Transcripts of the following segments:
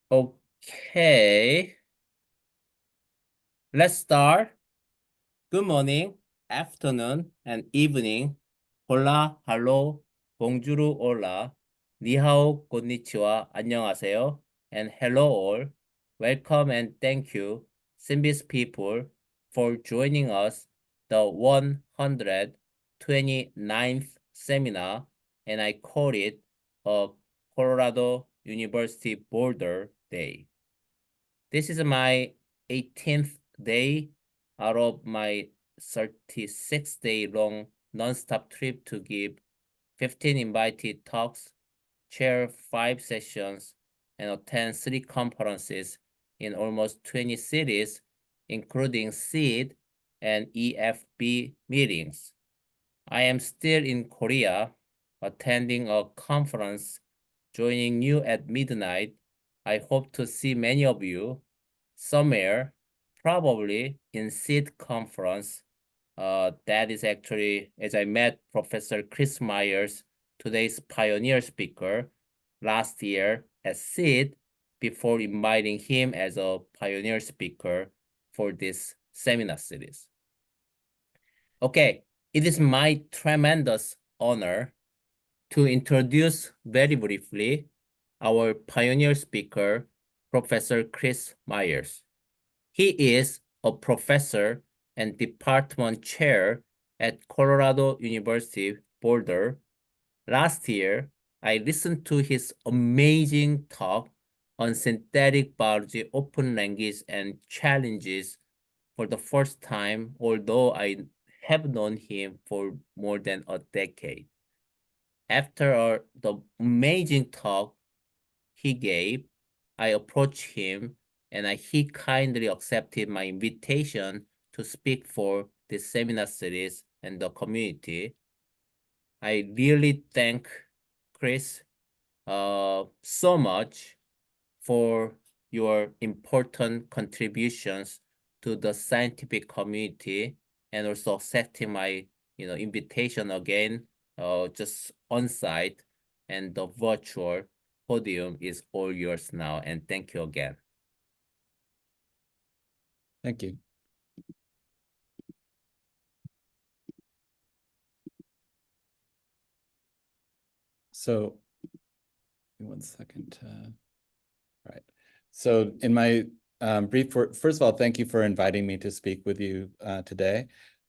Okay, let's start. Good morning, afternoon, and evening. Hola, hello, bonjour, hola, ni hao, konnichiwa, 안녕하세요, and hello all. Welcome and thank you, SynBYSS people, for joining us the 129th seminar, and I call it a Colorado University Boulder Day. This is my 18th day out of my 36-day long nonstop trip to give 15 invited talks, chair 5 sessions, and attend 3 conferences in almost 20 cities, including SEED and EFB meetings. I am still in Korea, attending a conference, joining you at midnight. I hope to see many of you somewhere, probably in SEED conference. That is actually, as I met Professor Chris Myers, today's pioneer speaker, last year at SEED, before inviting him as a pioneer speaker for this seminar series. Okay, it is my tremendous honor to introduce very briefly our pioneer speaker, Professor Chris Myers. He is a professor and department chair at Colorado University, Boulder. Last year, I listened to his amazing talk on synthetic biology, open language, and challenges for the first time, although I have known him for more than a decade. After the amazing talk he gave, I approached him and he kindly accepted my invitation to speak for this seminar series and the community. I really thank Chris so much for your important contributions to the scientific community and also accepting my invitation again, just on site, and the virtual podium is all yours now, and thank you again. Thank you. So, 1 second. Right. So in my first of all, thank you for inviting me to speak with you today.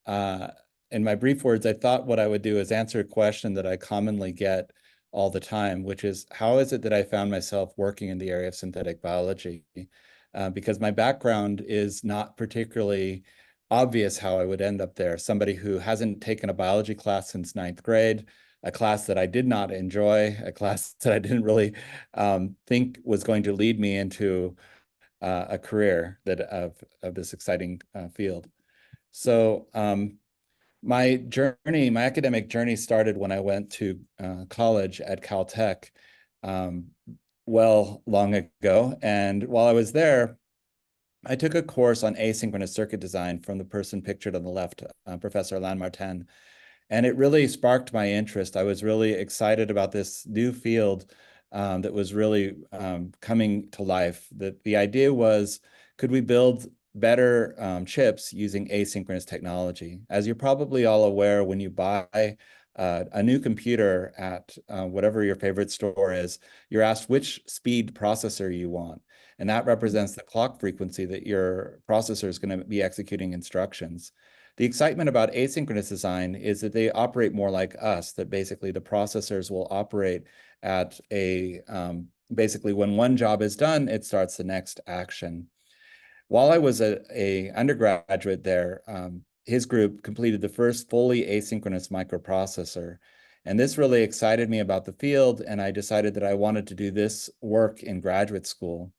In my brief words, I thought what I would do is answer a question that I commonly get all the time, which is, how is it that I found myself working in the area of synthetic biology? Because my background is not particularly obvious how I would end up there. Somebody who hasn't taken a biology class since 9th grade, a class that I did not enjoy, a class that I didn't really think was going to lead me into a career of this exciting field. So my academic journey started when I went to college at Caltech long ago. And while I was there, I took a course on asynchronous circuit design from the person pictured on the left, Professor Alain Martin. And it really sparked my interest. I was really excited about this new field that was really coming to life. The idea was, could we build better chips using asynchronous technology? As you're probably all aware, when you buy a new computer at whatever your favorite store is, you're asked which speed processor you want. And that represents the clock frequency that your processor is going to be executing instructions. The excitement about asynchronous design is that they operate more like us, that basically the processors will operate at basically when one job is done, it starts the next action. While I was a undergraduate there, his group completed the first fully asynchronous microprocessor. And this really excited me about the field, and I decided that I wanted to do this work in graduate school.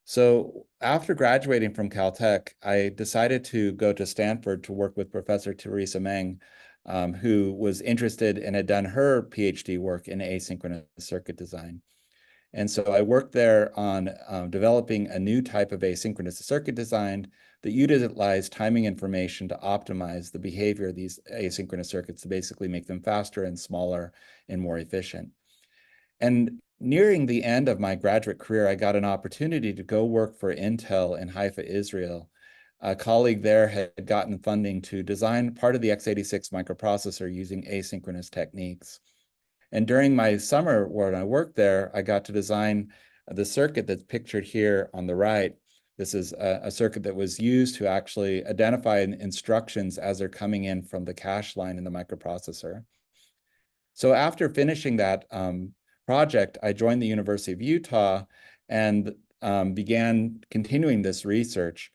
So after graduating from Caltech, I decided to go to Stanford to work with Professor Teresa Meng, who was interested and had done her PhD work in asynchronous circuit design. And so I worked there on developing a new type of asynchronous circuit design that utilized timing information to optimize the behavior of these asynchronous circuits to basically make them faster and smaller and more efficient. And nearing the end of my graduate career, I got an opportunity to go work for Intel in Haifa, Israel. A colleague there had gotten funding to design part of the x86 microprocessor using asynchronous techniques. And during my summer when I worked there, I got to design the circuit that's pictured here on the right. This is a circuit that was used to actually identify instructions as they're coming in from the cache line in the microprocessor. So after finishing that project, I joined the University of Utah and began continuing this research.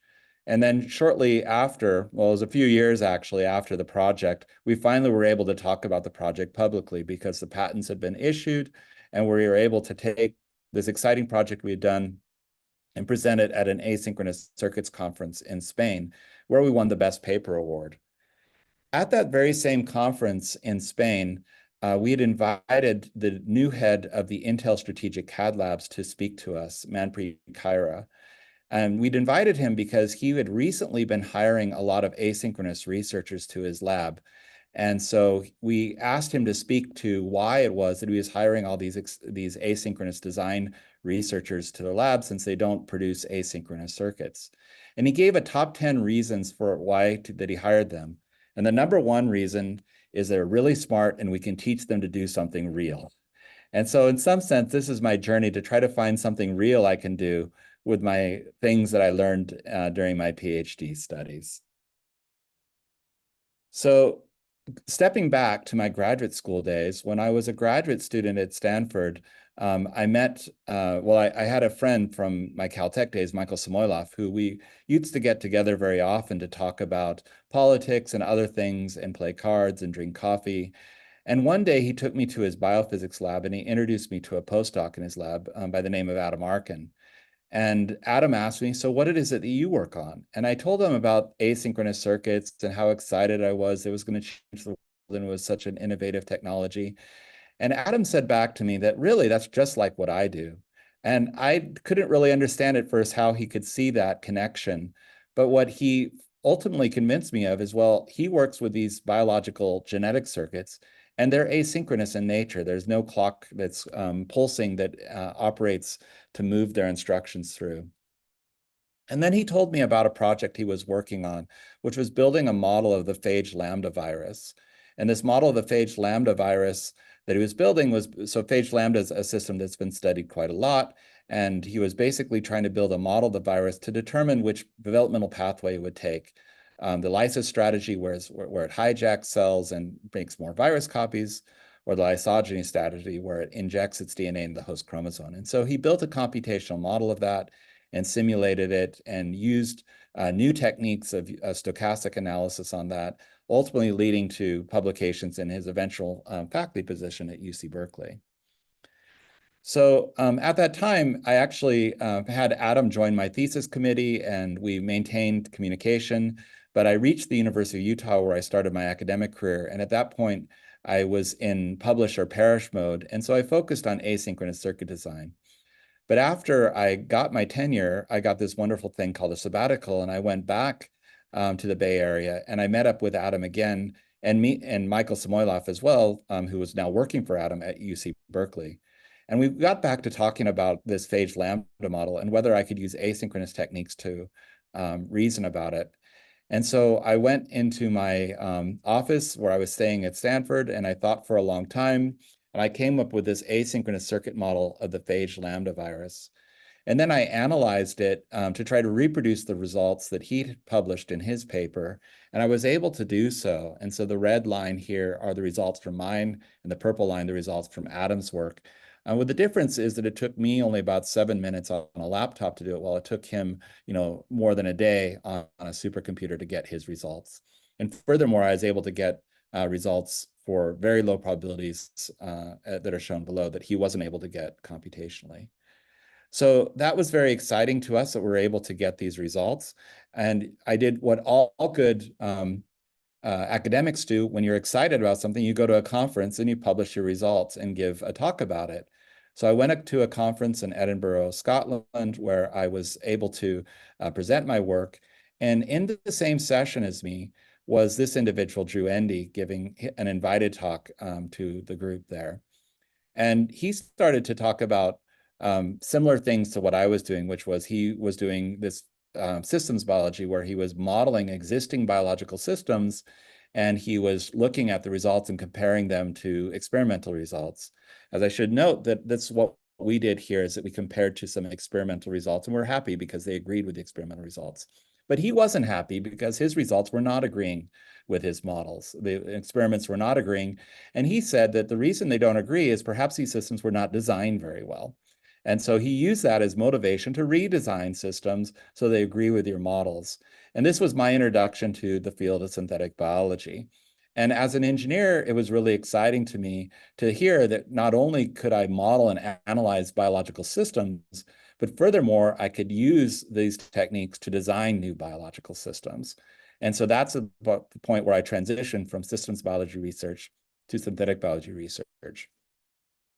And then shortly after, well, it was a few years actually after the project, we finally were able to talk about the project publicly because the patents had been issued, and we were able to take this exciting project we had done and present it at an asynchronous circuits conference in Spain, where we won the Best Paper Award. At that very same conference in Spain, we had invited the new head of the Intel Strategic CAD Labs to speak to us, Manpreet Kaira. And we'd invited him because he had recently been hiring a lot of asynchronous researchers to his lab. And so we asked him to speak to why it was that he was hiring all these asynchronous design researchers to the lab, since they don't produce asynchronous circuits. And he gave a top 10 reasons for that he hired them. And the number one reason is they're really smart and we can teach them to do something real. And so in some sense, this is my journey to try to find something real I can do with my things that I learned during my PhD studies. So stepping back to my graduate school days, when I was a graduate student at Stanford, I met, I had a friend from my Caltech days, Michael Samoilov, who we used to get together very often to talk about politics and other things and play cards and drink coffee. And one day he took me to his biophysics lab and he introduced me to a postdoc in his lab by the name of Adam Arkin. And Adam asked me, so what is it that you work on? And I told him about asynchronous circuits and how excited I was it was going to change the world and it was such an innovative technology. And Adam said back to me that really that's just like what I do. And I couldn't really understand at first how he could see that connection. But what he ultimately convinced me of is, well, he works with these biological genetic circuits and they're asynchronous in nature. There's no clock that's pulsing that operates to move their instructions through. And then he told me about a project he was working on, which was building a model of the phage lambda virus. And this model of the phage lambda virus that he was building was, so phage lambda is a system that's been studied quite a lot. And he was basically trying to build a model of the virus to determine which developmental pathway it would take. The lysis strategy, where it hijacks cells and makes more virus copies, or the lysogeny strategy, where it injects its DNA in the host chromosome. And so he built a computational model of that and simulated it and used new techniques of stochastic analysis on that, ultimately leading to publications in his eventual faculty position at UC Berkeley. So at that time, I actually had Adam join my thesis committee and we maintained communication, but I reached the University of Utah where I started my academic career. And at that point, I was in publish or perish mode. And so I focused on asynchronous circuit design. But after I got my tenure, I got this wonderful thing called a sabbatical, and I went back to the Bay Area, and I met up with Adam again, and Michael Samoilov as well, who was now working for Adam at UC Berkeley. And we got back to talking about this phage lambda model and whether I could use asynchronous techniques to reason about it. And so I went into my office where I was staying at Stanford, and I thought for a long time. And I came up with this asynchronous circuit model of the phage lambda virus. And then I analyzed it to try to reproduce the results that he published in his paper. And I was able to do so. And so the red line here are the results from mine, and the purple line, the results from Adam's work. With the difference is that it took me only about 7 minutes on a laptop to do it, while it took him, more than a day on a supercomputer to get his results. And furthermore, I was able to get results for very low probabilities that are shown below that he wasn't able to get computationally. So that was very exciting to us that we were able to get these results. And I did what all good academics do. When you're excited about something, you go to a conference and you publish your results and give a talk about it. So I went to a conference in Edinburgh, Scotland, where I was able to present my work. And in the same session as me was this individual, Drew Endy, giving an invited talk to the group there. And he started to talk about similar things to what I was doing, which was he was doing this systems biology where he was modeling existing biological systems, and he was looking at the results and comparing them to experimental results. As I should note, that's what we did here, is that we compared to some experimental results, and we're happy because they agreed with the experimental results. But he wasn't happy because his results were not agreeing with his models. The experiments were not agreeing. And he said that the reason they don't agree is perhaps these systems were not designed very well. And so he used that as motivation to redesign systems so they agree with your models. And this was my introduction to the field of synthetic biology. And as an engineer, it was really exciting to me to hear that not only could I model and analyze biological systems, but furthermore, I could use these techniques to design new biological systems. And so that's about the point where I transitioned from systems biology research to synthetic biology research.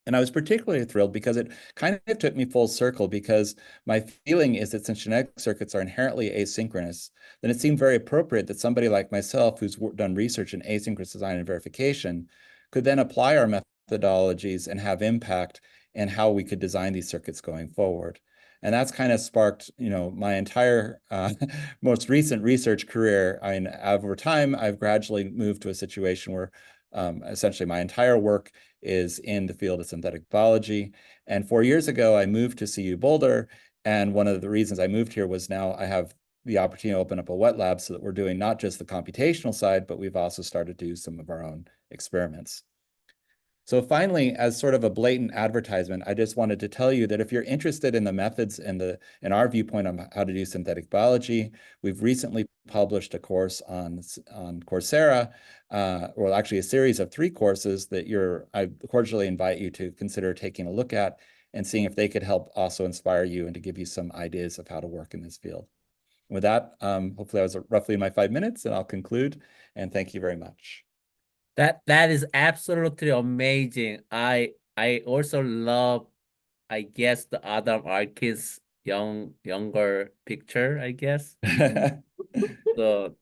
And I was particularly thrilled because it kind of took me full circle, because my feeling is that since genetic circuits are inherently asynchronous, then it seemed very appropriate that somebody like myself, who's done research in asynchronous design and verification, could then apply our methodologies and have impact in how we could design these circuits going forward. And that's kind of sparked, my entire most recent research career. I mean, over time, I've gradually moved to a situation where essentially my entire work is in the field of synthetic biology. And 4 years ago, I moved to CU Boulder. And one of the reasons I moved here was now I have the opportunity to open up a wet lab so that we're doing not just the computational side, but we've also started to do some of our own experiments. So finally, as sort of a blatant advertisement, I just wanted to tell you that if you're interested in the methods and our viewpoint on how to do synthetic biology, we've recently published a course on Coursera, well, actually a series of 3 courses that I cordially invite you to consider taking a look at and seeing if they could help also inspire you and to give you some ideas of how to work in this field. With that, hopefully I was roughly in my 5 minutes, and I'll conclude, and thank you very much. That is absolutely amazing. I also love, I guess, the Adam Arkins younger picture, I guess. The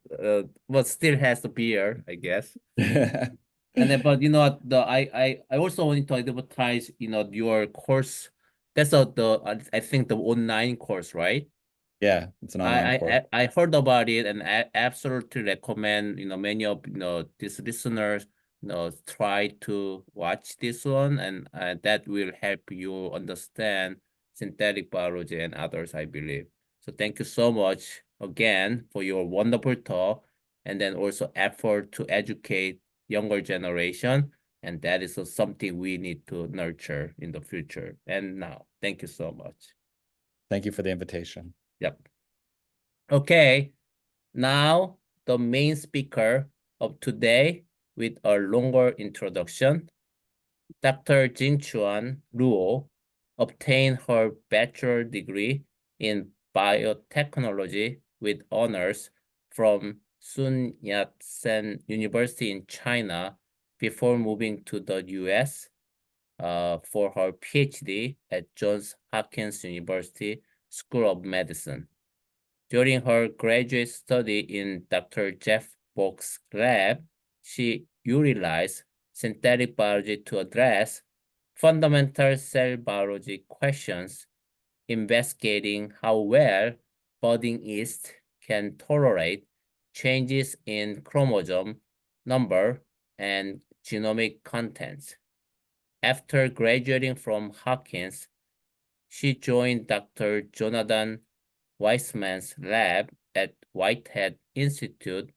but still has the beard, I guess. And then, but what, I also wanted to advertise, your course. That's I think the online course, right? Yeah, it's an online course. I heard about it, and I absolutely recommend, many of, these listeners, try to watch this one, and that will help you understand synthetic biology and others, I believe. So thank you so much again for your wonderful talk, and then also effort to educate younger generation. And that is something we need to nurture in the future and now. Thank you so much. Thank you for the invitation. Yep. Okay, now the main speaker of today with a longer introduction. Dr. Jingchuan Luo obtained her bachelor degree in biotechnology with honors from Sun Yat-sen University in China before moving to the US for her PhD at Johns Hopkins University School of Medicine. During her graduate study in Dr. Jeff Bock's lab, she utilized synthetic biology to address fundamental cell biology questions, investigating how well budding yeast can tolerate changes in chromosome number and genomic contents. After graduating from Hopkins, she joined Dr. Jonathan Weissman's lab at Whitehead Institute,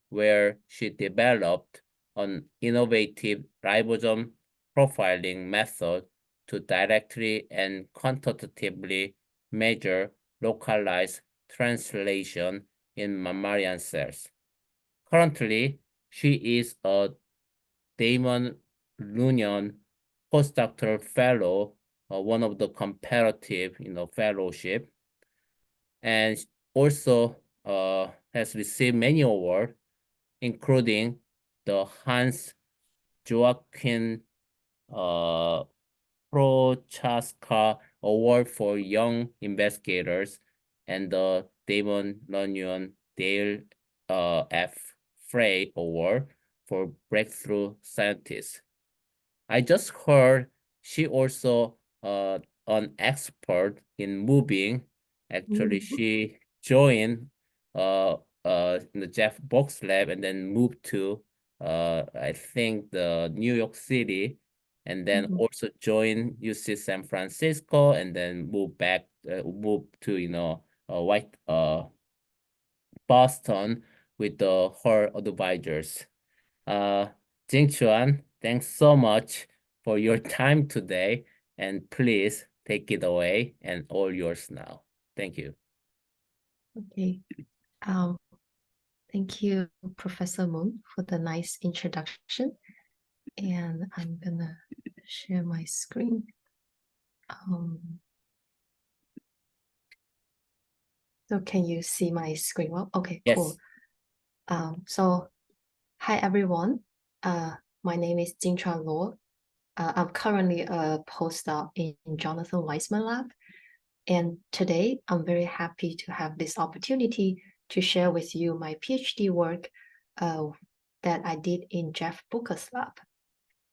where she developed an innovative ribosome profiling method to directly and quantitatively measure localized translation in mammalian cells. Currently, she is a Damon Runyon postdoctoral fellow, one of the comparative, fellowship, and also has received many awards, including the Hans Joachim Prochaska Award for Young Investigators and the Damon Runyon Dale F. Frey Award for Breakthrough Scientists. I just heard she also an expert in moving. Actually, she joined in the Jeff Box lab and then moved to I think the New York City, and then also joined UC San Francisco, and then moved to Boston with her advisors. Uh, Jingchuan, thanks so much for your time today, and please take it away and all yours now. Thank you. Okay. Um, thank you, Professor Moon, for the nice introduction. And I'm gonna share my screen. So can you see my screen well? Okay, Yes. cool. So hi everyone. My name is Jingchuan Luo. I'm currently a postdoc in Jonathan Weissman lab. And today I'm very happy to have this opportunity to share with you my PhD work that I did in Jeff Booker's lab.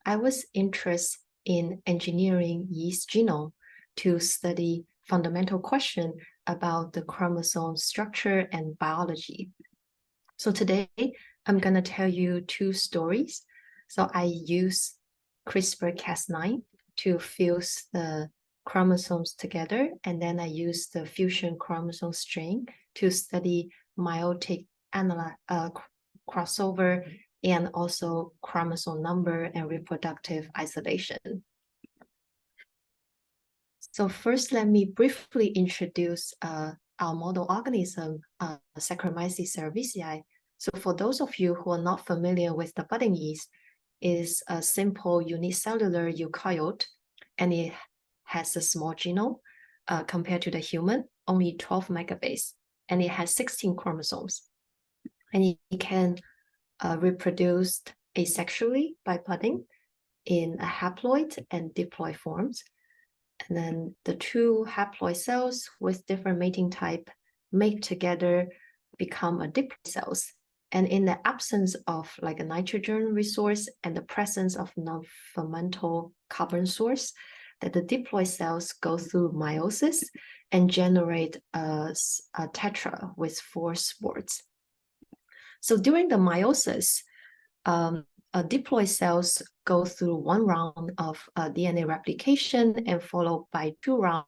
I was interested in engineering yeast genome to study fundamental question about the chromosome structure and biology. So today I'm going to tell you two stories. So I use CRISPR-Cas9 to fuse the chromosomes together, and then I use the fusion chromosome string to study meiotic crossover and also chromosome number and reproductive isolation. So first, let me briefly introduce our model organism, Saccharomyces cerevisiae. So for those of you who are not familiar with the budding yeast, it is a simple unicellular eukaryote, and it has a small genome compared to the human, only 12 megabase, and it has 16 chromosomes. And it can reproduce asexually by budding in a haploid and diploid forms. And then the two haploid cells with different mating type mate together, become a diploid cells. And in the absence of like a nitrogen resource and the presence of non-fermentable carbon source, that the diploid cells go through meiosis and generate a tetra with 4 spores. So during the meiosis, diploid cells go through 1 round of DNA replication and followed by 2 rounds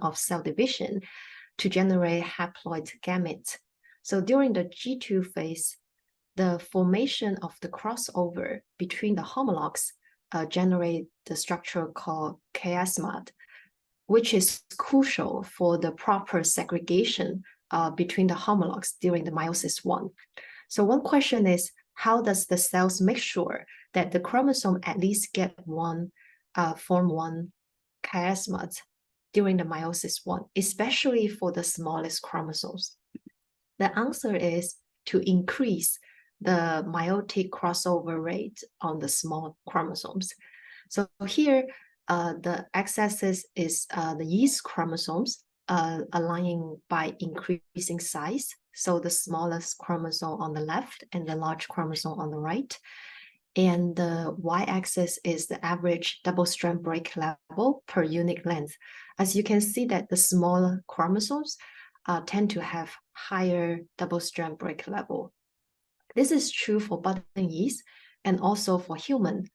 of cell division to generate haploid gametes. So during the G2 phase, the formation of the crossover between the homologs generate the structure called chiasma, which is crucial for the proper segregation between the homologs during the meiosis 1. So one question is, how does the cells make sure that the chromosome at least get form one chiasma during the meiosis 1, especially for the smallest chromosomes? The answer is to increase the meiotic crossover rate on the small chromosomes. So here, the x-axis is the yeast chromosomes aligning by increasing size. So the smallest chromosome on the left and the large chromosome on the right. And the y-axis is the average double-strand break level per unit length. As you can see that the smaller chromosomes tend to have higher double-strand break level. This is true for budding yeast and also for human.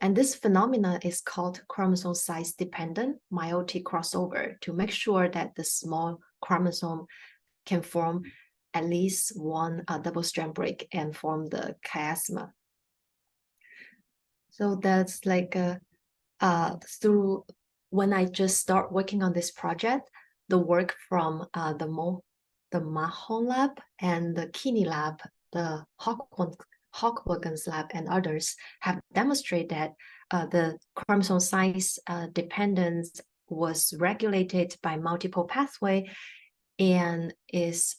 And this phenomenon is called chromosome size-dependent meiotic crossover to make sure that the small chromosome can form at least 1 double-strand break and form the chiasma. So that's like through when I just start working on this project, the work from the Mahon lab and the Kinney lab, the Hochwagen's lab and others have demonstrated that the chromosome size dependence was regulated by multiple pathway and is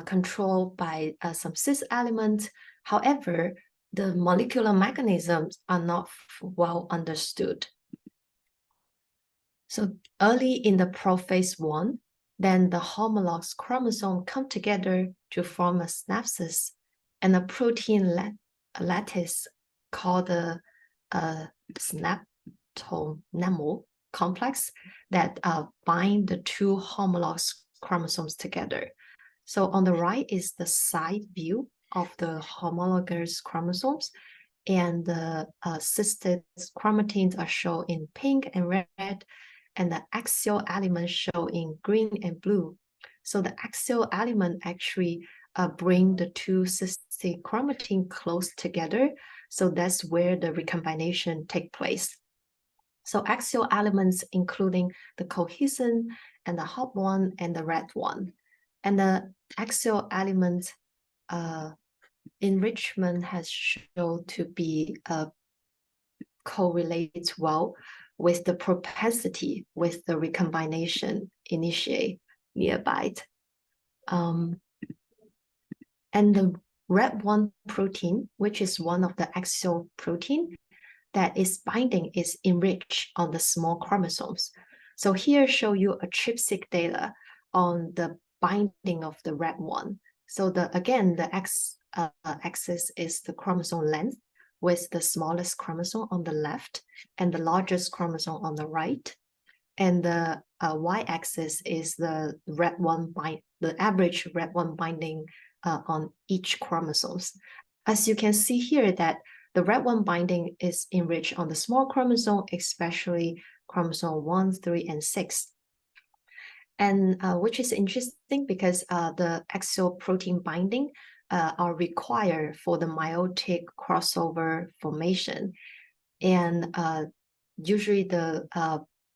controlled by some cis element. However, the molecular mechanisms are not well understood. So early in the prophase 1, then the homologous chromosome come together to form a synapses and a protein lattice called the autonomal complex that bind the two homologous chromosomes together. So on the right is the side view of the homologous chromosomes, and the cisted chromatins are shown in pink and red, and the axial elements show in green and blue. So the axial element actually bring the two cystic chromatin close together. So that's where the recombination take place. So axial elements including the cohesin and the hot one and the red one. And the axial element enrichment has shown to be correlates well with the propensity with the recombination initiate nearby. And the red one protein, which is one of the axial protein that is binding, is enriched on the small chromosomes. So here show you a trypsic data on the binding of the red one. So again, the axis is the chromosome length with the smallest chromosome on the left and the largest chromosome on the right. And the y-axis is the average red one binding on each chromosomes. As you can see here that the red one binding is enriched on the small chromosome, especially chromosome 1, 3, and 6. And which is interesting because the axial protein binding are required for the meiotic crossover formation. And usually the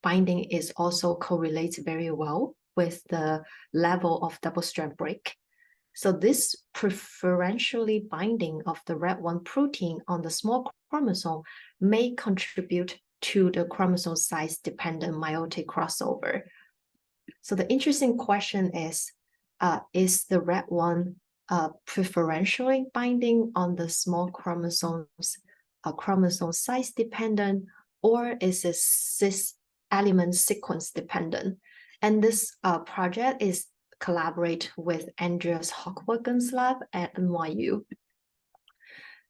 binding is also correlates very well with the level of double-strand break. So this preferentially binding of the red one protein on the small chromosome may contribute to the chromosome size-dependent meiotic crossover. So the interesting question is the red one preferentially binding on the small chromosomes, chromosome size dependent, or is it cis element sequence dependent? And this project is collaborate with Andreas Hochwagen's lab at NYU.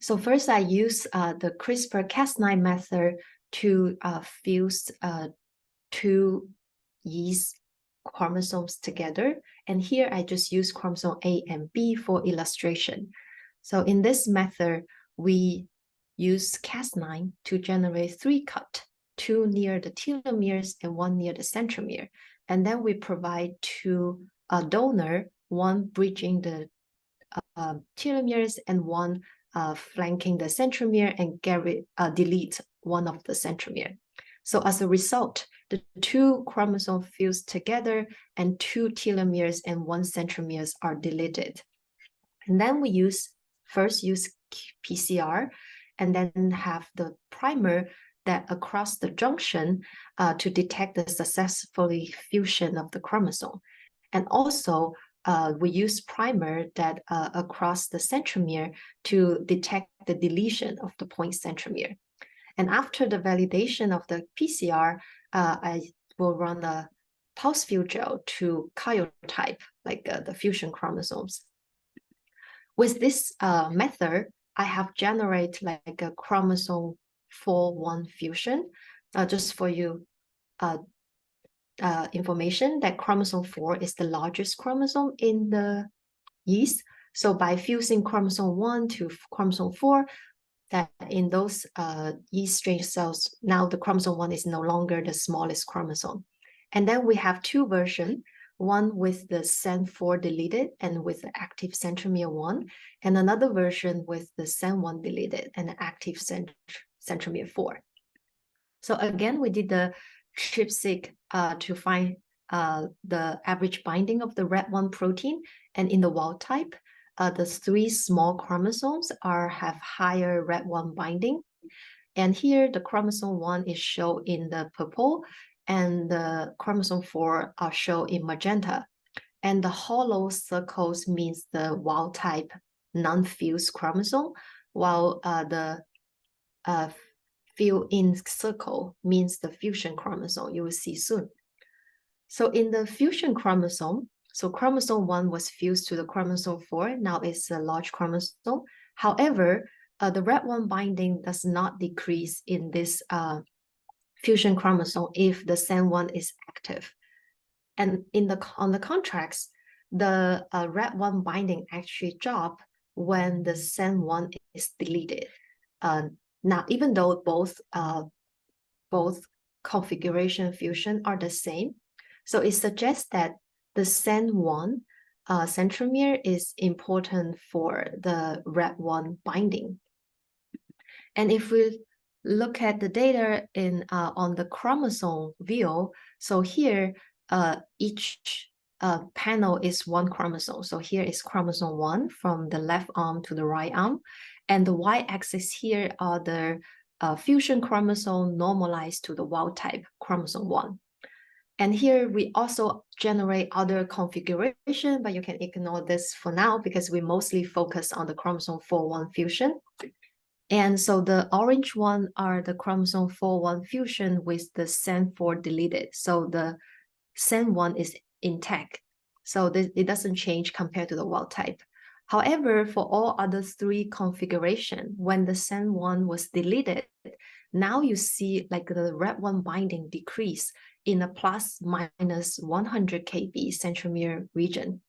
So first I use the CRISPR-Cas9 method to fuse two yeast chromosomes together. And here I just use chromosome A and B for illustration. So in this method, we use Cas9 to generate 3 cut, 2 near the telomeres and 1 near the centromere. And then we provide 2 donor, 1 bridging the telomeres and 1 flanking the centromere, and delete 1 of the centromere. So as a result, the 2 chromosomes fuse together and 2 telomeres and 1 centromeres are deleted. And then we first use PCR and then have the primer that across the junction to detect the successfully fusion of the chromosome. And also we use primer that across the centromere to detect the deletion of the point centromere. And after the validation of the PCR, I will run a pulse field gel to karyotype, like the fusion chromosomes. With this method, I have generated like a chromosome 4-1 fusion. Just for you information, that chromosome 4 is the largest chromosome in the yeast. So by fusing chromosome 1 to chromosome 4, that in those yeast strain cells, now the chromosome 1 is no longer the smallest chromosome. And then we have 2 versions, one with the CEN4 deleted and with the active centromere 1, and another version with the CEN1 deleted and the active centromere 4. So again, we did the trypsic to find the average binding of the red one protein, and in the wild type, the 3 small chromosomes have higher red one binding. And here the chromosome 1 is shown in the purple and the chromosome 4 are shown in magenta. And the hollow circles means the wild type non-fused chromosome, while the fill in circle means the fusion chromosome. You will see soon. So in the fusion chromosome, so chromosome 1 was fused to the chromosome 4. Now it's a large chromosome. However, the red one binding does not decrease in this fusion chromosome if the SEN1 is active. And on the contrast, the RAD1 binding actually drop when the SEN1 is deleted. Now, even though both configuration fusion are the same, so it suggests that the SEN1 centromere is important for the RAD1 binding. And if we look at the data on the chromosome view, so here each panel is one chromosome. So here is chromosome 1 from the left arm to the right arm, and the y-axis here are the fusion chromosome normalized to the wild type chromosome 1. And here we also generate other configuration, but you can ignore this for now because we mostly focus on the chromosome 4-1 fusion. And so the orange one are the chromosome 4-1 fusion with the SEN4 deleted. So the SEN1 is intact. So it doesn't change compared to the wild type. However, for all other 3 configuration, when the SEN1 was deleted, now you see like the RAD1 binding decrease in a plus minus 100 kb centromere region.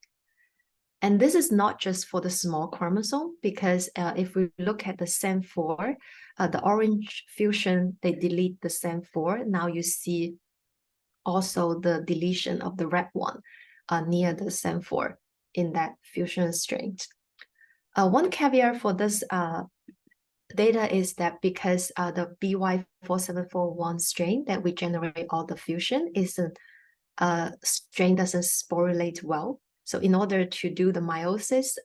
And this is not just for the small chromosome, because if we look at the SEN4, the orange fusion, they delete the SEN4. Now you see also the deletion of the RAD1 near the SEN4 in that fusion strain. One caveat for this data is that because the BY4741 strain that we generate all the fusion isn't strain doesn't sporulate well. So in order to do the meiosis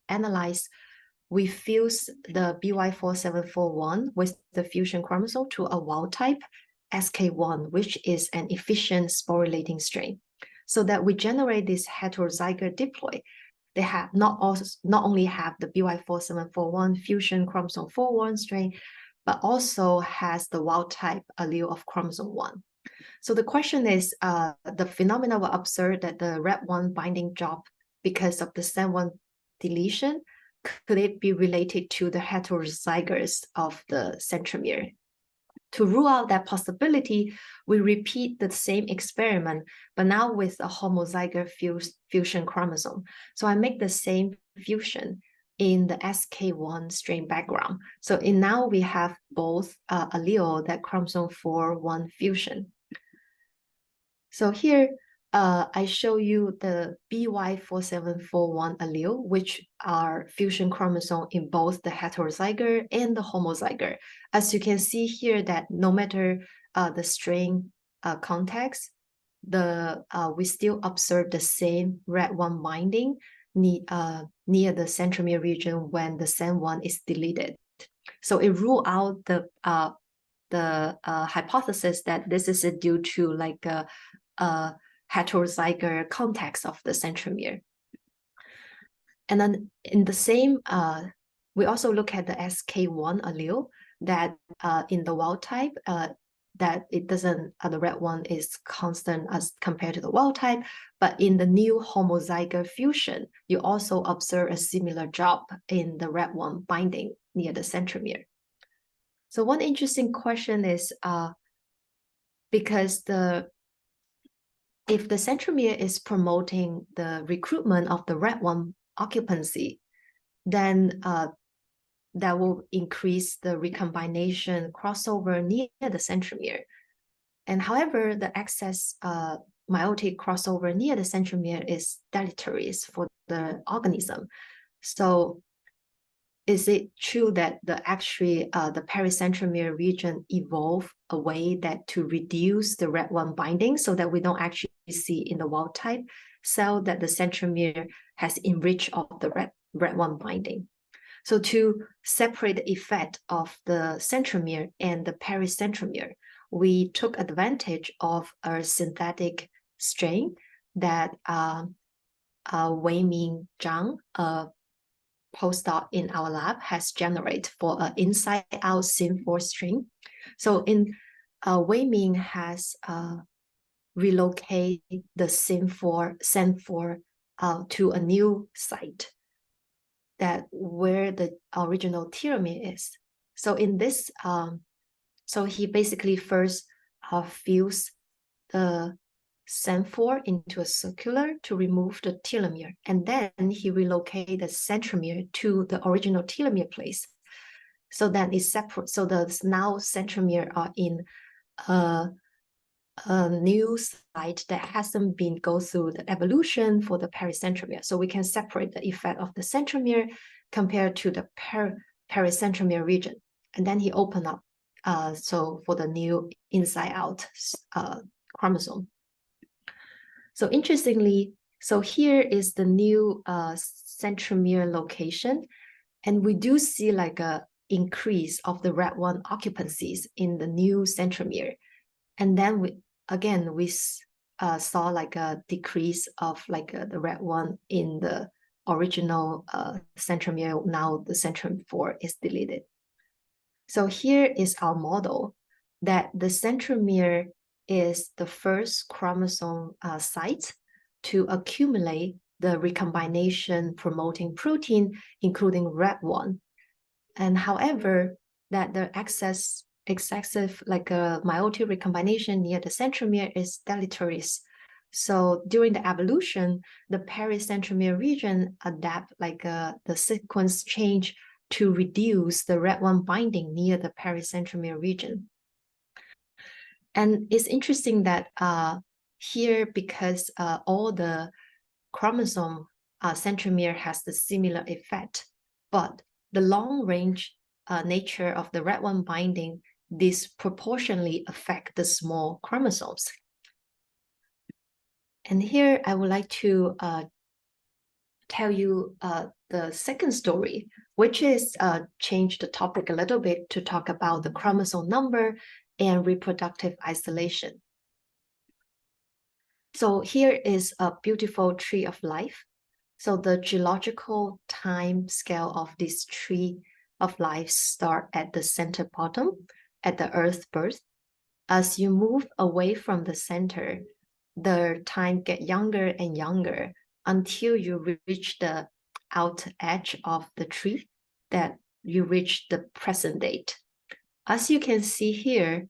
analyze, we fuse the BY4741 with the fusion chromosome to a wild type SK1, which is an efficient sporulating strain, so that we generate this heterozygote diploid. They have not only have the BY4741 fusion chromosome 4-1 strain, but also has the wild type allele of chromosome 1. So the question is, the phenomena were observed that the RAD1 binding drop because of the SEN1 deletion. Could it be related to the heterozygotes of the centromere? To rule out that possibility, we repeat the same experiment, but now with a homozygous fusion chromosome. So I make the same fusion in the SK1 strain background. So now we have both allele that chromosome 4-1 fusion. So here, I show you the BY4741 allele, which are fusion chromosome in both the heterozygote and the homozygote. As you can see here that no matter the strain context, we still observe the same RAD1 binding near the centromere region when the SEN1 is deleted. So it ruled out the hypothesis that this is due to like a heterozygote context of the centromere. And then in the same, we also look at the SK1 allele that in the wild type, that it doesn't, the RAD1 is constant as compared to the wild type, but in the new homozygote fusion, you also observe a similar drop in the RAD1 binding near the centromere. So one interesting question is, because if the centromere is promoting the recruitment of the RAD1 occupancy, then that will increase the recombination crossover near the centromere. And however, the excess meiotic crossover near the centromere is deleterious for the organism. So is it true that the pericentromere region evolved a way that to reduce the RAD1 binding so that we don't actually see in the wild type cell that the centromere has enriched of the RAD1 binding? So to separate the effect of the centromere and the pericentromere, we took advantage of a synthetic strain that Wei-Ming Zhang, postdoc in our lab, has generated for an inside-out SYN4 strain. So Wei-Ming has relocated the SYN4 to a new site that where the original telomere is. So in this, so he basically first fuse the SYN4 into a circular to remove the telomere. And then he relocated the centromere to the original telomere place. So then it's separate. So the now centromere are in a new site that hasn't been go through the evolution for the pericentromere. So we can separate the effect of the centromere compared to the pericentromere region. And then he opened up so for the new inside out chromosome. So interestingly, so here is the new centromere location. And we do see like a increase of the RET1 occupancies in the new centromere. And then we saw like a decrease of like the RET1 in the original centromere. Now the centromere is deleted. So here is our model that the centromere is the first chromosome site to accumulate the recombination promoting protein, including RET1. And however, that the excessive like a meiotic recombination near the centromere is deleterious. So during the evolution, the pericentromere region adapt like the sequence change to reduce the RET1 binding near the pericentromere region. And it's interesting that here, because all the chromosome centromere has the similar effect, but the long range nature of the RET1 binding disproportionately affect the small chromosomes. And here I would like to tell you the second story, which is change the topic a little bit to talk about the chromosome number and reproductive isolation. So here is a beautiful tree of life. So the geological time scale of this tree of life start at the center bottom, at the Earth birth. As you move away from the center, the time get younger and younger until you reach the outer edge of the tree, that you reach the present date. As you can see here,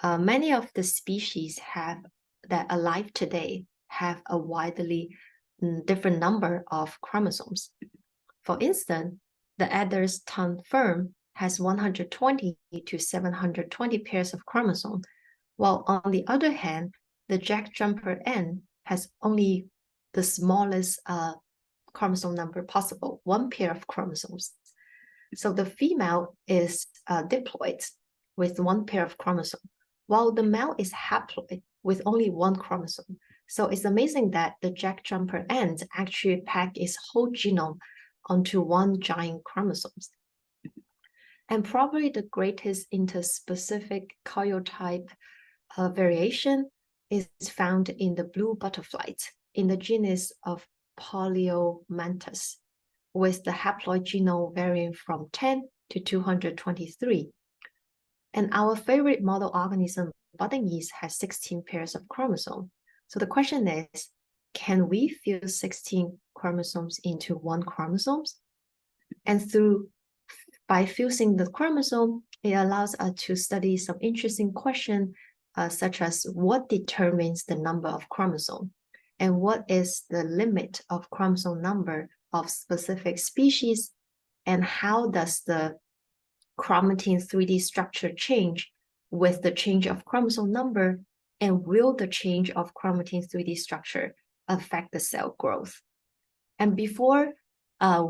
many of the species that alive today have a widely different number of chromosomes. For instance, the adder's tongue fern has 120 to 720 pairs of chromosomes, while on the other hand, the jackjumper ant has only the smallest chromosome number possible, 1 pair of chromosomes. So the female is diploid with 1 pair of chromosomes, while the male is haploid with only 1 chromosome. So it's amazing that the jackjumper ant actually pack its whole genome onto 1 giant chromosomes. And probably the greatest interspecific karyotype variation is found in the blue butterflies in the genus of Polyomanthes, with the haploid genome varying from 10 to 223. And our favorite model organism, budding yeast, has 16 pairs of chromosomes. So the question is, can we fuse 16 chromosomes into 1 chromosome? And by fusing the chromosome, it allows us to study some interesting questions, such as what determines the number of chromosomes, and what is the limit of chromosome number of specific species, and how does the chromatin 3D structure change with the change of chromosome number, and will the change of chromatin 3D structure affect the cell growth? And before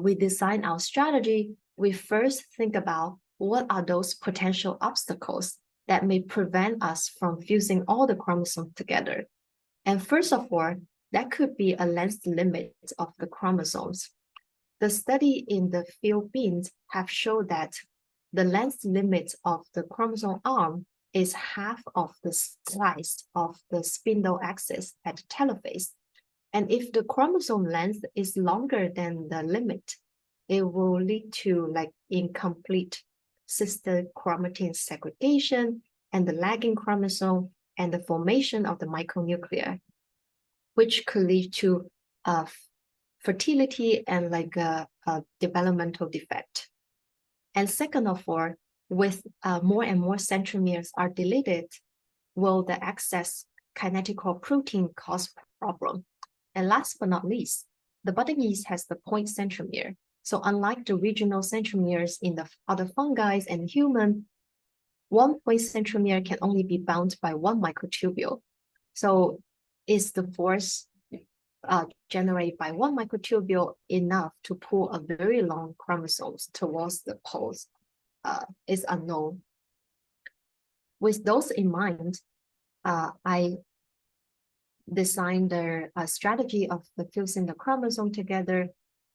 we design our strategy, we first think about what are those potential obstacles that may prevent us from fusing all the chromosomes together. And first of all, that could be a length limit of the chromosomes. The study in the Philippines have shown that the length limit of the chromosome arm is half of the size of the spindle axis at telophase. And if the chromosome length is longer than the limit, it will lead to like incomplete sister chromatin segregation and the lagging chromosome and the formation of the micronuclei, which could lead to fertility and like a developmental defect. And second of all, with more and more centromeres are deleted, will the excess kinetical protein cause problem? And last but not least, the budding yeast has the point centromere. So unlike the regional centromeres in the other fungi and human, one point centromere can only be bound by one microtubule. So is the force generated by one microtubule enough to pull a very long chromosomes towards the poles is unknown. With those in mind, I designed the strategy of the fusing the chromosome together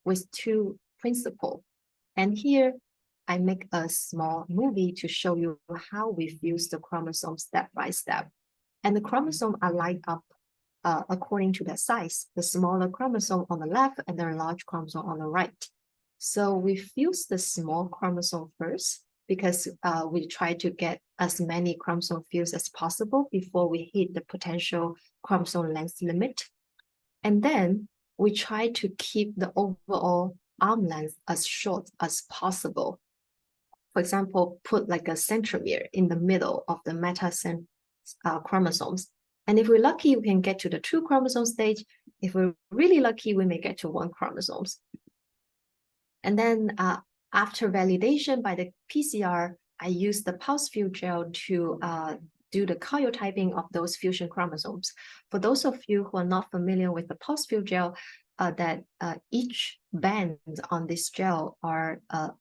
with two principles. And here I make a small movie to show you how we fuse the chromosome step by step. And the chromosomes are lined up according to their size, the smaller chromosome on the left and the large chromosome on the right. So we fuse the small chromosome first because we try to get as many chromosome fused as possible before we hit the potential chromosome length limit. And then we try to keep the overall arm length as short as possible. For example, put like a centromere in the middle of the chromosomes. And if we're lucky, we can get to the 2 chromosome stage. If we're really lucky, we may get to 1 chromosomes. And then after validation by the PCR, I use the pulse field gel to do the karyotyping of those fusion chromosomes. For those of you who are not familiar with the pulse field gel, each band on this gel are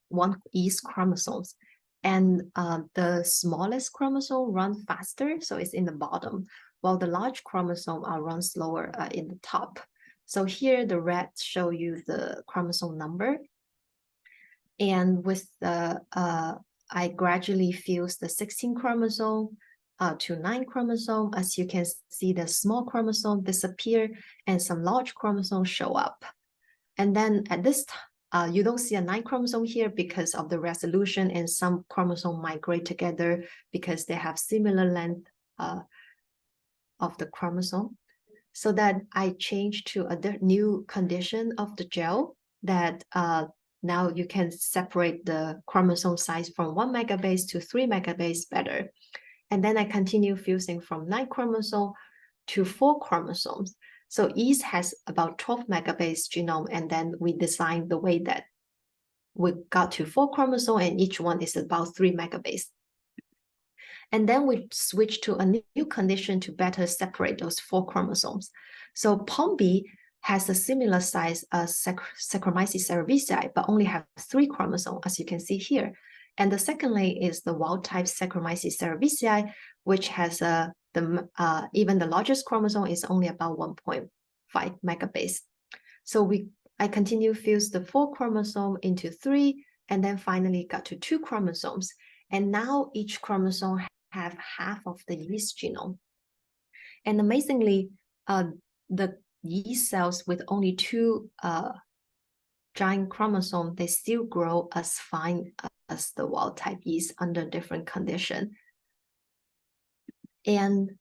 1 yeast chromosomes. And the smallest chromosome runs faster, so it's in the bottom, while the large chromosome run slower in the top. So here the red show you the chromosome number. And with the, I gradually fuse the 16 chromosome to 9 chromosome. As you can see, the small chromosome disappear and some large chromosomes show up. And then at this time, you don't see a 9 chromosome here because of the resolution, and some chromosome migrate together because they have similar length of the chromosome. So that I changed to a new condition of the gel that now you can separate the chromosome size from 1 megabase to 3 megabase better. And then I continue fusing from 9 chromosome to 4 chromosomes. So yeast has about 12 megabase genome, and then we designed the way that we got to 4 chromosomes, and each one is about 3 megabase. And then we switch to a new condition to better separate those 4 chromosomes. So Pombi has a similar size as Saccharomyces cerevisiae, but only have 3 chromosomes, as you can see here. And the second layer is the wild-type Saccharomyces cerevisiae, which has even the largest chromosome is only about 1.5 megabase. So I continue fuse the 4 chromosome into 3, and then finally got to 2 chromosomes. And now each chromosome have half of the yeast genome. And amazingly, the yeast cells with only 2 giant chromosomes, they still grow as fine as the wild-type yeast under different conditions. And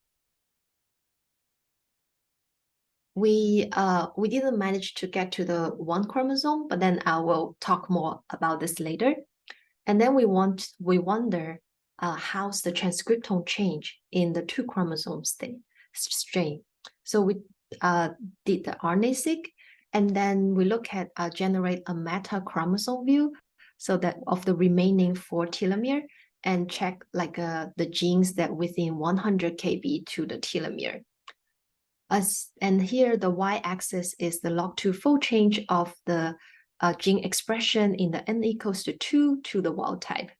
we didn't manage to get to the 1 chromosome, but then I will talk more about this later. And then we wonder how's the transcriptome change in the 2 chromosome strain. So we did the RNA-seq, and then we look at generate a meta chromosome view, so that of the remaining 4 telomere, and check like the genes that within 100 kb to the telomere. And here the y-axis is the log2 fold change of the gene expression in the n equals to 2 to the wild type.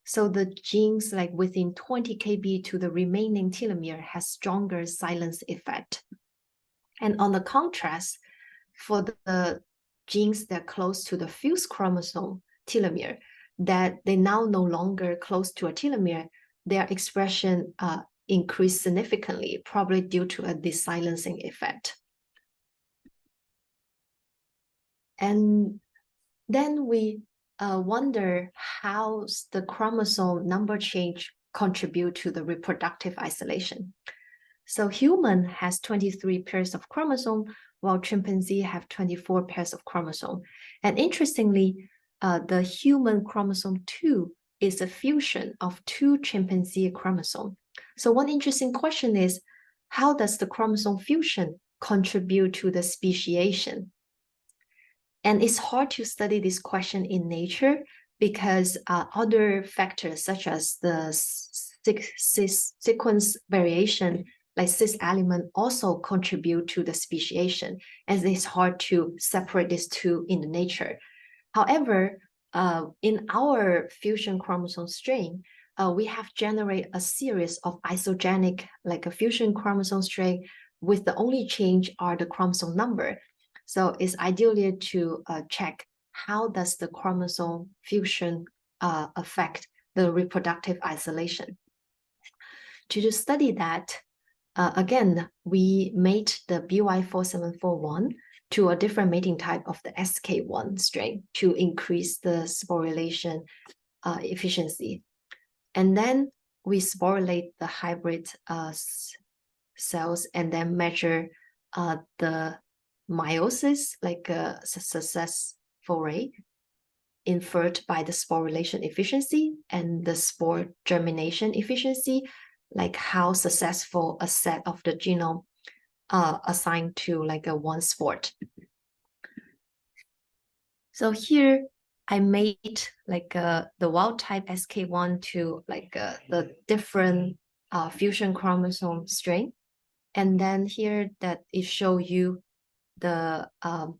So the genes like within 20 kb to the remaining telomere has stronger silence effect. And on the contrast, for the genes that are close to the fused chromosome telomere, that they now no longer close to a telomere, their expression increased significantly, probably due to a desilencing effect. And then we wonder how the chromosome number change contribute to the reproductive isolation. So human has 23 pairs of chromosome, while chimpanzee have 24 pairs of chromosome. And interestingly, the human chromosome 2 is a fusion of 2 chimpanzee chromosomes. So one interesting question is, how does the chromosome fusion contribute to the speciation? And it's hard to study this question in nature because other factors such as the sequence variation, like cis element, also contribute to the speciation, as it's hard to separate these two in the nature. However, in our fusion chromosome strain, we have generated a series of isogenic, like a fusion chromosome strain, with the only change are the chromosome number. So it's ideally to check how does the chromosome fusion affect the reproductive isolation. To study that, again, we mate the BY4741 to a different mating type of the SK1 strain to increase the sporulation efficiency. And then we sporulate the hybrid cells and then measure the meiosis, like a successful rate, inferred by the sporulation efficiency and the spore germination efficiency, like how successful a set of the genome assigned to like a one sport. So here I made like the wild type SK1 to like the different fusion chromosome strain. And then here that it show you the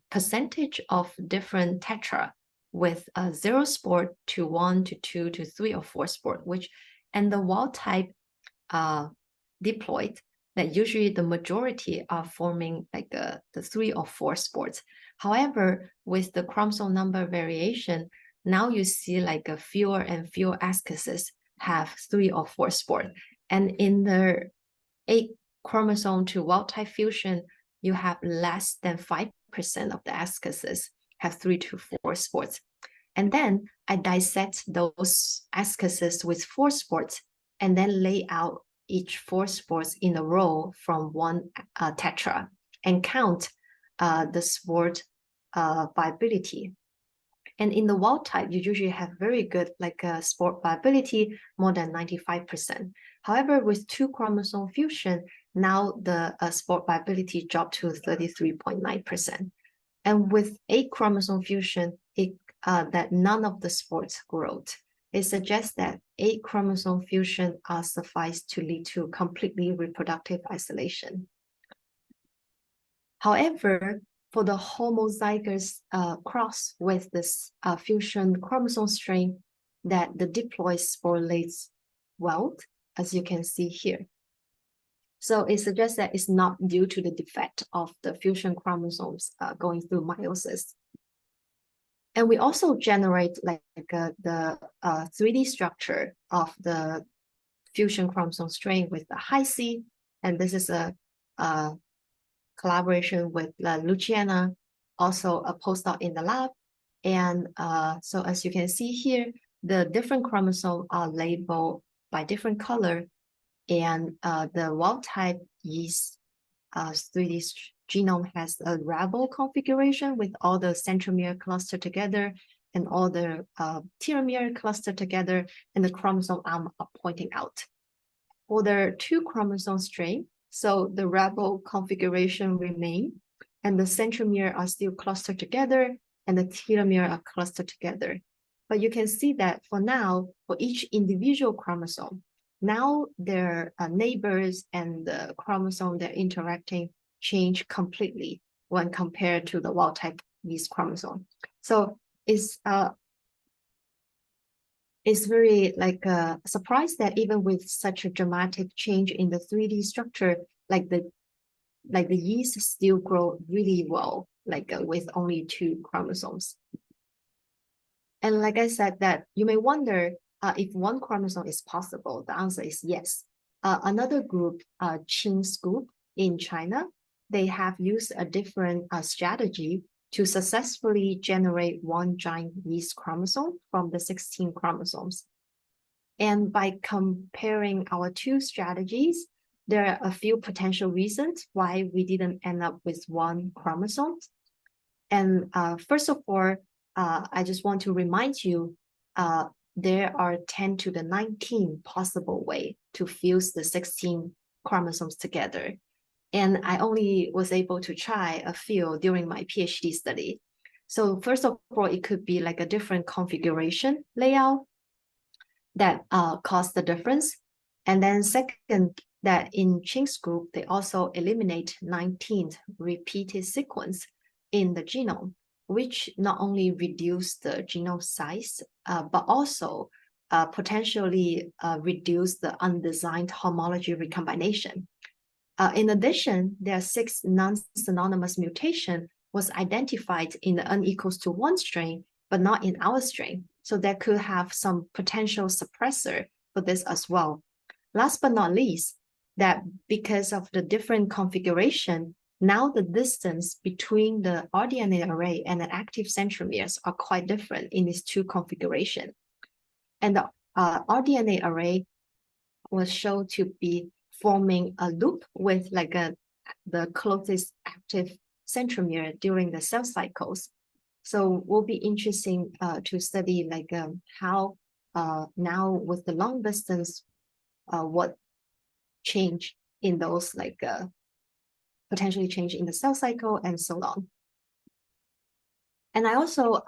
percentage of different tetra with 0 sport to 1 to 2 to 3 or 4 sport, which and the wild type diploid that usually the majority are forming like the 3 or 4 sports. However, with the chromosome number variation, now you see like a fewer and fewer ascuses have 3 or 4 sport. And in the 8 chromosome to wild type fusion, you have less than 5% of the ascuses have 3 to 4 sports. And then I dissect those ascuses with 4 sports and then lay out each 4 sports in a row from one tetra and count the sport viability. And in the wild type, you usually have very good like sport viability, more than 95%. However, with 2 chromosome fusion, now the sport viability dropped to 33.9%. And with 8 chromosome fusion, that none of the sports growth. It suggests that 8 chromosome fusion are suffice to lead to completely reproductive isolation. However, for the homozygous cross with this fusion chromosome strain, that the diploid sporulates well, as you can see here. So it suggests that it's not due to the defect of the fusion chromosomes going through meiosis. And we also generate like the 3D structure of the fusion chromosome strain with the high C, and this is a collaboration with Luciana, also a postdoc in the lab. And so as you can see here, the different chromosomes are labeled by different color, and the wild type yeast 3D genome has a Rebel configuration with all the centromere clustered together and all the telomere clustered together, and the chromosome arm are pointing out. For the 2 chromosome strain, so the Rebel configuration remain, and the centromere are still clustered together, and the telomere are clustered together. But you can see that for now, for each individual chromosome, now their neighbors and the chromosome they're interacting change completely when compared to the wild type yeast chromosome. So it's very like a surprise that even with such a dramatic change in the 3D structure, like the yeast still grow really well, like with only 2 chromosomes. And like I said, that you may wonder if 1 chromosome is possible. The answer is yes. Another group, Qing's group in China, they have used a different strategy to successfully generate 1 giant yeast chromosome from the 16 chromosomes. And by comparing our 2 strategies, there are a few potential reasons why we didn't end up with 1 chromosome. And first of all, I just want to remind you, there are 10 to the 19 possible way to fuse the 16 chromosomes together. And I only was able to try a few during my PhD study. So first of all, it could be like a different configuration layout that cause the difference. And then second, that in Ching's group, they also eliminate 19th repeated sequence in the genome, which not only reduce the genome size, but also potentially reduce the undesigned homology recombination. In addition, there are 6 non-synonymous mutation was identified in the N equals to 1 strain, but not in our strain. So that could have some potential suppressor for this as well. Last but not least, that because of the different configuration, now the distance between the rDNA array and the active centromeres are quite different in these two configurations. And the rDNA array was shown to be forming a loop with like the closest active centromere during the cell cycles. So will be interesting to study like how now with the long distance, what change in those like potentially change in the cell cycle and so on. And I also,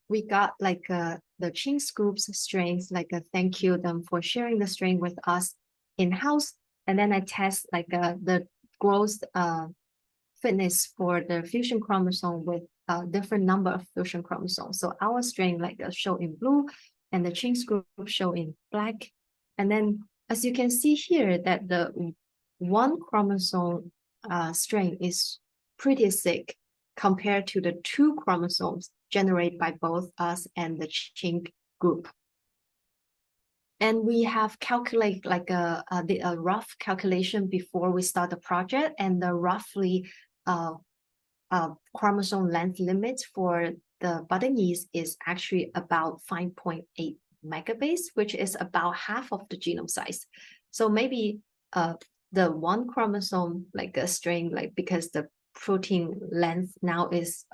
we got like the Ching's group's strains, like thank you them for sharing the strain with us in-house. And then I test like the growth fitness for the fusion chromosome with a different number of fusion chromosomes. So our strain like show in blue and the Ching's group show in black. And then as you can see here that the 1 chromosome strain is pretty sick compared to the 2 chromosomes generated by both us and the Ching group. And we have calculated like a rough calculation before we start the project, and the roughly chromosome length limit for the budding yeast is actually about 5.8 megabase, which is about half of the genome size. So maybe the 1 chromosome like a strain, like because the protein length now is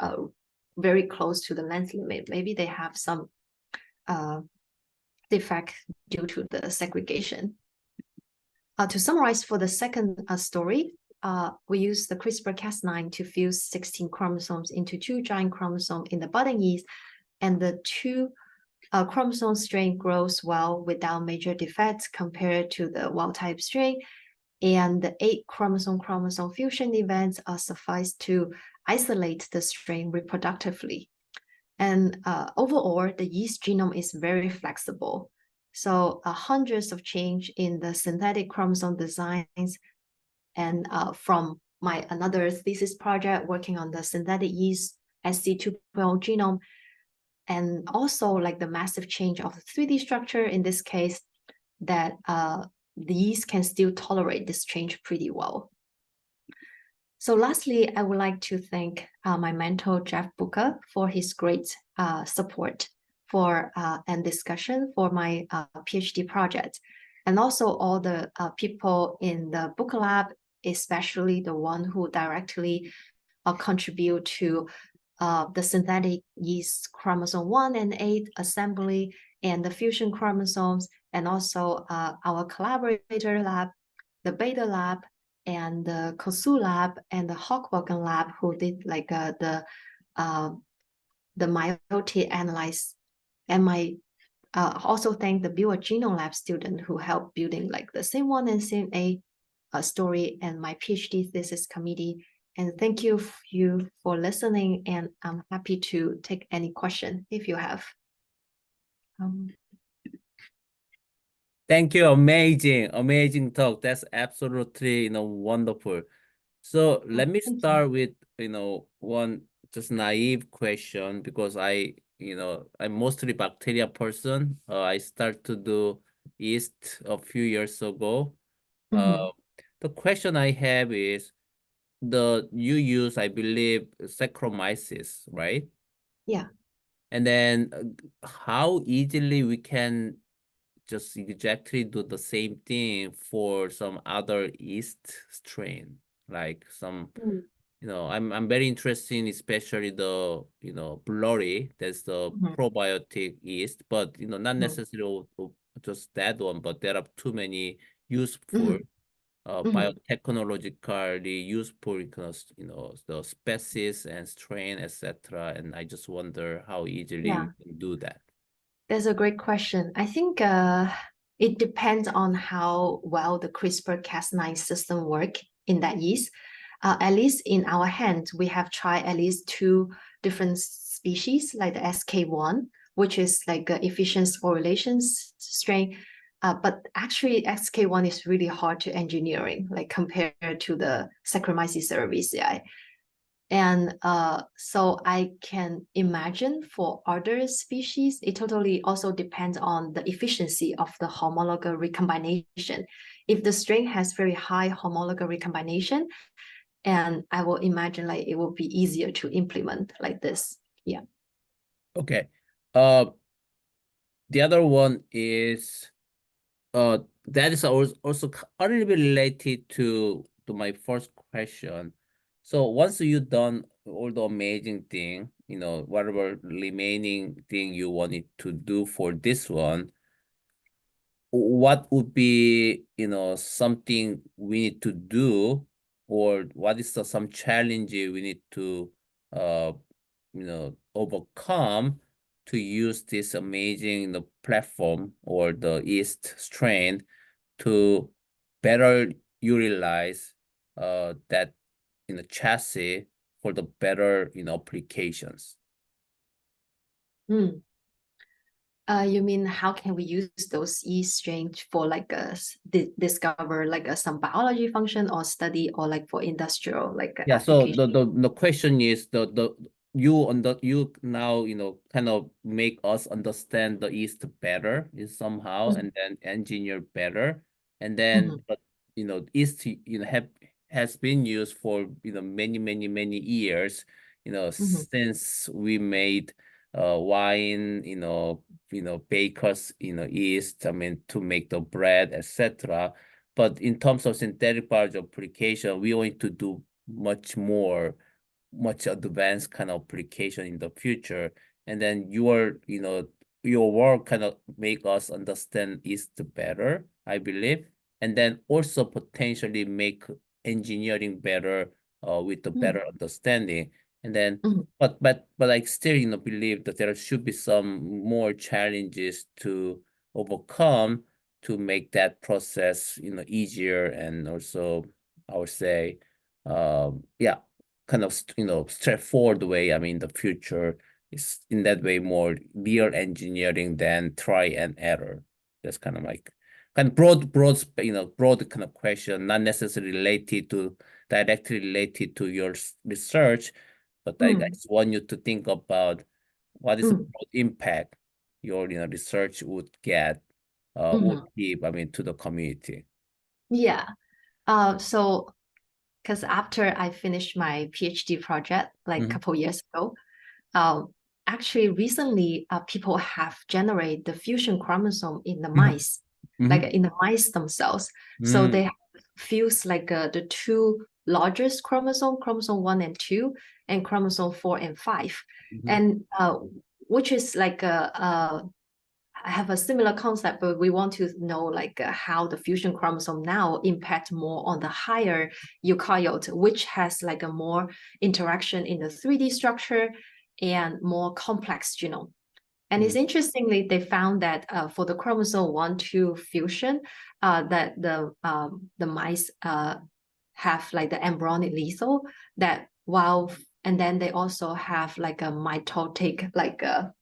very close to the length limit, maybe they have some defect due to the segregation. To summarize for the second story, we use the CRISPR-Cas9 to fuse 16 chromosomes into 2 giant chromosomes in the budding yeast, and the 2 chromosome strain grows well without major defects compared to the wild-type strain, and the 8 chromosome fusion events are suffice to isolate the strain reproductively. And overall, the yeast genome is very flexible. So hundreds of change in the synthetic chromosome designs. And from my another thesis project working on the synthetic yeast SC2.0 genome, and also like the massive change of the 3D structure in this case, that the yeast can still tolerate this change pretty well. So lastly, I would like to thank my mentor, Jeff Booker, for his great support for and discussion for my PhD project. And also all the people in the Booker Lab, especially the one who directly contribute to the synthetic yeast chromosome 1 and 8 assembly and the fusion chromosomes, and also our collaborator lab, the Beta lab, and the Kosu lab, and the Hawkwagon lab, who did like the meiosis analyze. And my also thank the Build a Genome Lab student who helped building like the SYN1 and SYN-A story, and my PhD thesis committee. And thank you for listening, and I'm happy to take any question if you have. Thank you. Amazing talk. That's absolutely, wonderful. So let me start with, one just naive question, because I'm mostly bacteria person. I start to do yeast a few years ago. The question I have is, you use, I believe, Saccharomyces, right? Yeah. And then how easily we can just exactly do the same thing for some other yeast strain, like some I'm very interested in especially the, blurry, that's the probiotic yeast, but, not necessarily just that one, but there are too many useful, biotechnologically useful, the species and strain, etc. And I just wonder how easily Yeah. we can do that. That's a great question. I think it depends on how well the CRISPR-Cas9 system work in that yeast. At least in our hand, we have tried at least 2 different species, like the SK1, which is like an efficient sporulation strain. But actually, SK1 is really hard to engineering, like compared to the Saccharomyces cerevisiae. And so I can imagine for other species, it totally also depends on the efficiency of the homologal recombination. If the strain has very high homologal recombination, and I will imagine like it will be easier to implement like this. Yeah. Okay. The other one is that is also a little bit related to my first question. So once you've done all the amazing thing, whatever remaining thing you wanted to do for this one, what would be, something we need to do, or what is some challenge we need to, overcome to use this amazing, platform or the yeast strain to better utilize that, chassis for the better, applications. Mm. You mean how can we use those yeast strains for like discover like some biology function or study or like for industrial like Yeah, so application? the question is you now, kind of make us understand the yeast better is somehow, and then engineer better, and then but yeast, has been used for, many years, since we made wine, bakers, yeast, I mean, to make the bread, etc. But in terms of synthetic biology application, we want to do much advanced kind of application in the future. And then your work kind of make us understand is the better, I believe. And then also potentially make engineering better with the better understanding. And then but I still, believe that there should be some more challenges to overcome to make that process, easier, and also I would say, yeah, kind of, straightforward way. I mean, the future is in that way more real engineering than try and error. That's kind of like kind of broad kind of question, not necessarily directly related to your research, but I just want you to think about what is the broad impact your, research would give, I mean, to the community. Yeah. So because after I finished my PhD project like a couple years ago, actually recently people have generated the fusion chromosome in the mice, like in the mice themselves. So they fuse like the 2 largest chromosome 1 and 2, and chromosome 4 and 5, and which is like I have a similar concept, but we want to know like how the fusion chromosome now impact more on the higher eukaryote, which has like a more interaction in the 3D structure and more complex genome. And it's interestingly, they found that for the chromosome 1-2 fusion, that the mice have like the embryonic lethal that while, and then they also have like a mitotic like a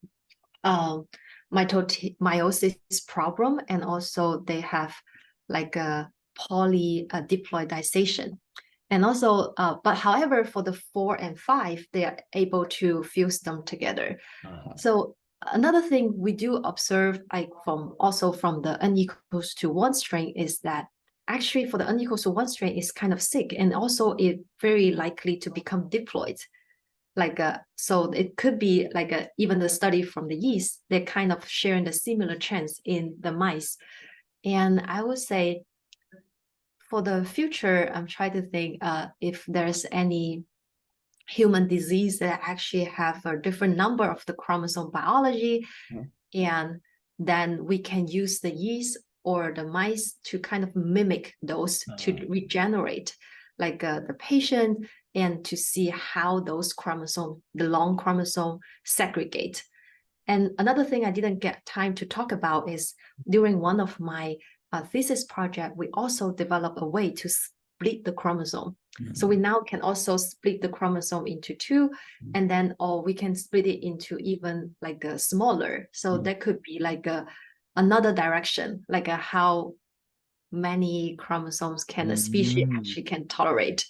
meiosis problem, and also they have like a polydiploidization. And also, but however, for the 4 and 5, they are able to fuse them together. So another thing we do observe, like from the N=1 strain, is that actually for the N=1 strain is kind of sick, and also it very likely to become diploid. Like so it could be like even the study from the yeast, they're kind of sharing the similar trends in the mice. And I would say for the future, I'm trying to think if there's any human disease that actually have a different number of the chromosome biology. And then we can use the yeast or the mice to kind of mimic those to regenerate like the patient and to see how those chromosomes, the long chromosome, segregate. And another thing I didn't get time to talk about is during one of my thesis project, we also developed a way to split the chromosome. So we now can also split the chromosome into two, and then or we can split it into even like a smaller. So that could be like another direction, like how many chromosomes can a species actually can tolerate.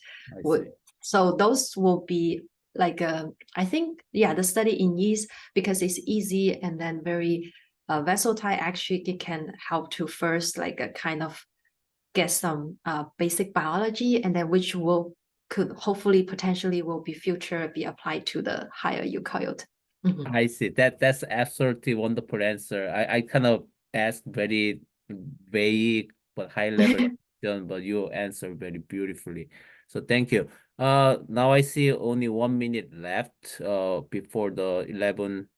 So those will be like I think the study in yeast, because it's easy and then very versatile, actually it can help to first like a kind of get some basic biology, and then which could hopefully potentially will be future be applied to the higher eukaryote. I see. That's absolutely wonderful answer. I kind of asked very vague but high level question, but you answered very beautifully. So thank you. Now I see only 1 minute left before the 11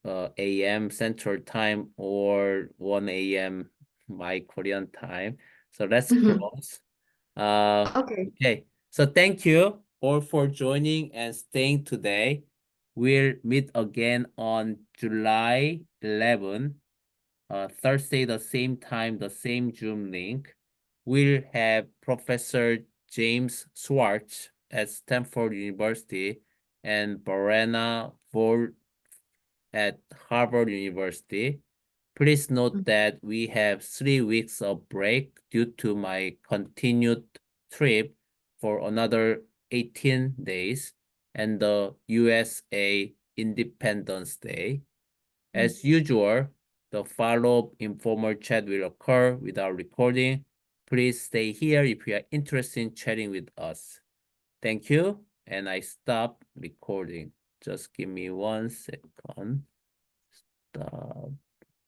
a.m. Central Time or 1 a.m. my Korean time. So let's close. Okay. So thank you all for joining and staying today. We'll meet again on July 11, Thursday, the same time, the same Zoom link. We'll have Professor James Schwartz at Stanford University and Brenna Vol at Harvard University. Please note that we have 3 weeks of break due to my continued trip for another 18 days and the USA Independence Day. As usual, the follow-up informal chat will occur without recording. Please stay here if you are interested in chatting with us. Thank you, and I stop recording. Just give me 1 second. Stop.